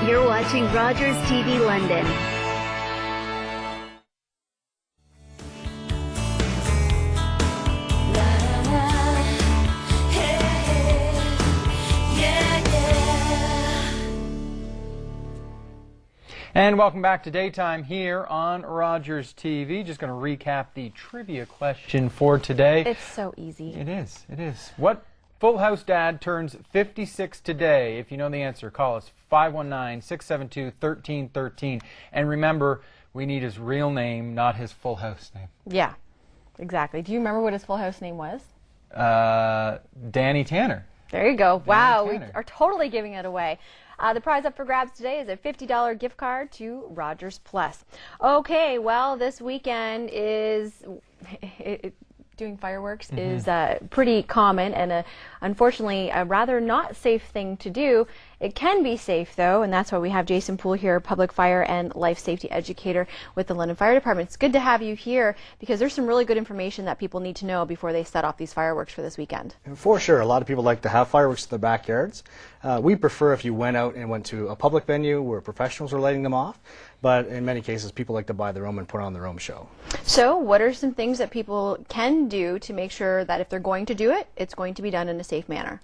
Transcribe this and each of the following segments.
You're watching Rogers TV London. And welcome back to Daytime here on Rogers TV. Just going to recap the trivia question for today. It's so easy. It is. It is. What Full House dad turns 56 today? If you know the answer, call us 519-672-1313. And remember, we need his real name, not his Full House name. Yeah, exactly. Do you remember what his Full House name was? Danny Tanner. There you go. Wow, we Tanner. are totally giving it away. The prize up for grabs today is a $50 gift card to Rogers Plus. Okay, well, this weekend is doing fireworks is pretty common and unfortunately a rather not safe thing to do. It can be safe though, and that's why we have Jason Poole here, public fire and life safety educator with the London Fire Department. It's good to have you here because there's some really good information that people need to know before they set off these fireworks for this weekend. For sure, a lot of people like to have fireworks in their backyards. We prefer if you went out and went to a public venue where professionals are lighting them off, but in many cases people like to buy their own and put on their own show. So what are some things that people can do to make sure that if they're going to do it, it's going to be done in a safe manner?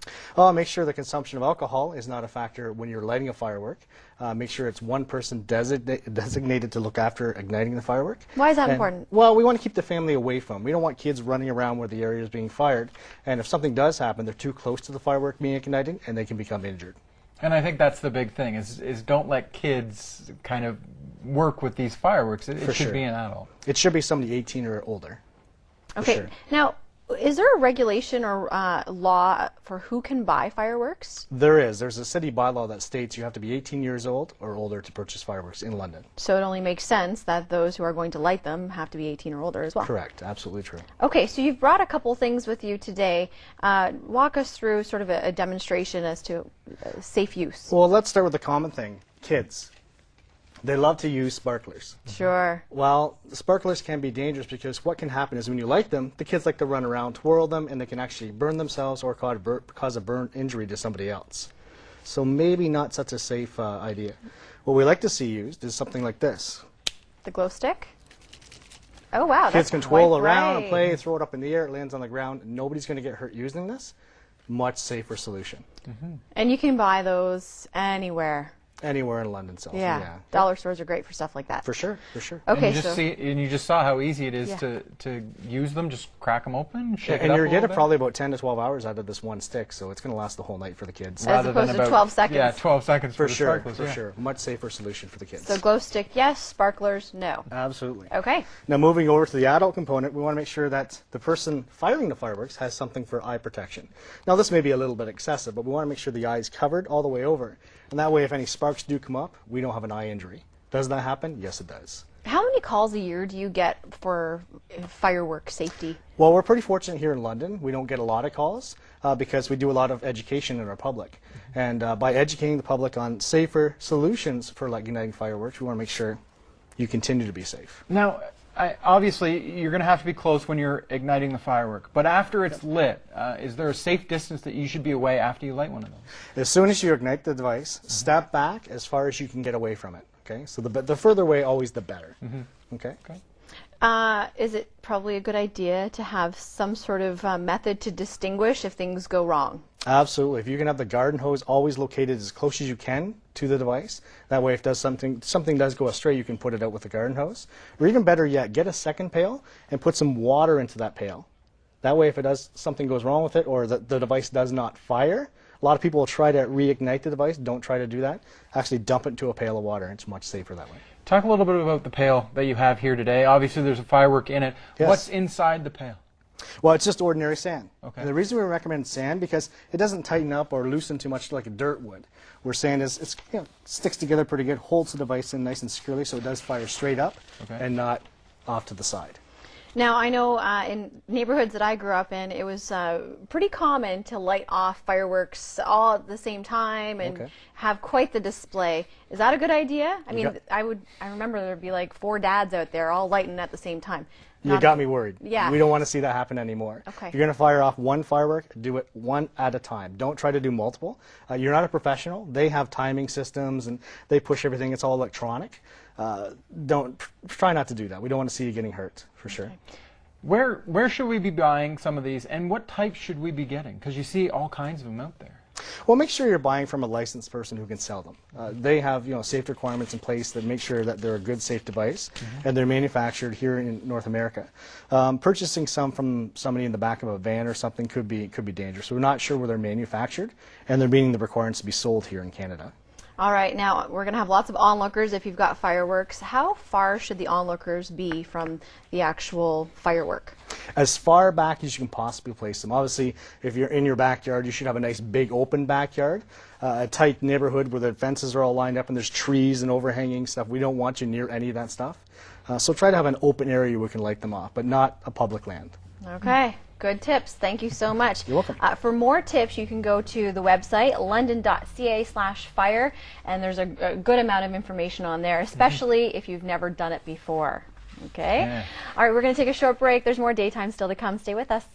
Make sure the consumption of alcohol is not a factor when you're lighting a firework. Make sure it's one person designated to look after igniting the firework. Why is that important? Well, we want to keep the family away from. We don't want kids running around where the area is being fired, and if something does happen, they're too close to the firework being ignited and they can become injured. And I think that's the big thing, is don't let kids kind of work with these fireworks. It should be an adult. It should be somebody 18 or older. Okay, sure. Now, is there a regulation or law for who can buy fireworks? There is. There's a city bylaw that states you have to be 18 years old or older to purchase fireworks in London. So it only makes sense that those who are going to light them have to be 18 or older as well. Correct. Absolutely true. Okay, so you've brought a couple things with you today. Walk us through sort of a demonstration as to safe use. Well, let's start with the common thing. Kids. They love to use sparklers. Sure. Well, the sparklers can be dangerous because what can happen is when you light them, the kids like to run around, twirl them, and they can actually burn themselves or cause a burn injury to somebody else. So maybe not such a safe idea. What we like to see used is something like this. The glow stick? Oh, wow. Kids can twirl around and play, throw it up in the air, it lands on the ground. Nobody's going to get hurt using this. Much safer solution. And you can buy those anywhere. Anywhere in London sells. Yeah. Dollar stores are great for stuff like that. For sure, for sure. Okay, and you just saw how easy it is to use them. Just crack them open, shake it up. And you're getting probably about 10 to 12 hours out of this one stick, so it's going to last the whole night for the kids. As opposed to 12 seconds. Yeah, 12 seconds for the sure. sparklers, For sure, much safer solution for the kids. So glow stick, yes. Sparklers, no. Absolutely. Okay. Now moving over to the adult component, we want to make sure that the person firing the fireworks has something for eye protection. Now this may be a little bit excessive, but we want to make sure the eye is covered all the way over. And that way, if any sparks do come up, we don't have an eye injury. Does that happen? Yes, it does. How many calls a year do you get for firework safety? Well, we're pretty fortunate here in London. We don't get a lot of calls because we do a lot of education in our public. And by educating the public on safer solutions for igniting fireworks, we want to make sure you continue to be safe. Now, obviously, you're going to have to be close when you're igniting the firework. But after it's lit, is there a safe distance that you should be away after you light one of those? As soon as you ignite the device, step back as far as you can get away from it. Okay, so the further away, always the better. Okay. Is it probably a good idea to have some sort of method to distinguish if things go wrong? Absolutely. If you can have the garden hose always located as close as you can to the device, that way if something does go astray, you can put it out with the garden hose. Or even better yet, get a second pail and put some water into that pail. That way if something goes wrong with it or the device does not fire, a lot of people will try to reignite the device. Don't try to do that. Actually dump it into a pail of water. It's much safer that way. Talk a little bit about the pail that you have here today. Obviously there's a firework in it. Yes. What's inside the pail? Well, it's just ordinary sand. Okay. And the reason we recommend sand because it doesn't tighten up or loosen too much like a dirt would. Where sand sticks together pretty good, holds the device in nice and securely so it does fire straight up and not off to the side. Now, I know in neighborhoods that I grew up in, it was pretty common to light off fireworks all at the same time and have quite the display. Is that a good idea? I mean, I remember there'd be like 4 dads out there all lighting at the same time. You got me worried. Yeah. We don't want to see that happen anymore. Okay. If you're going to fire off one firework, do it one at a time. Don't try to do multiple. You're not a professional. They have timing systems and they push everything. It's all electronic. Try not to do that. We don't want to see you getting hurt, for sure. Where should we be buying some of these, and what types should we be getting? Because you see all kinds of them out there. Well, make sure you're buying from a licensed person who can sell them. They have, safety requirements in place that make sure that they're a good, safe device, and they're manufactured here in North America. Purchasing some from somebody in the back of a van or something could be dangerous. So we're not sure where they're manufactured, and they're meeting the requirements to be sold here in Canada. All right, now we're going to have lots of onlookers if you've got fireworks. How far should the onlookers be from the actual firework? As far back as you can possibly place them. Obviously, if you're in your backyard, you should have a nice big open backyard. A tight neighborhood where the fences are all lined up and there's trees and overhanging stuff. We don't want you near any of that stuff. So try to have an open area where we can light them off, but not a public land. Okay. Good tips. Thank you so much. You're welcome. For more tips, you can go to the website, london.ca/fire, and there's a good amount of information on there, especially if you've never done it before. Okay? Yeah. All right, we're going to take a short break. There's more daytime still to come. Stay with us.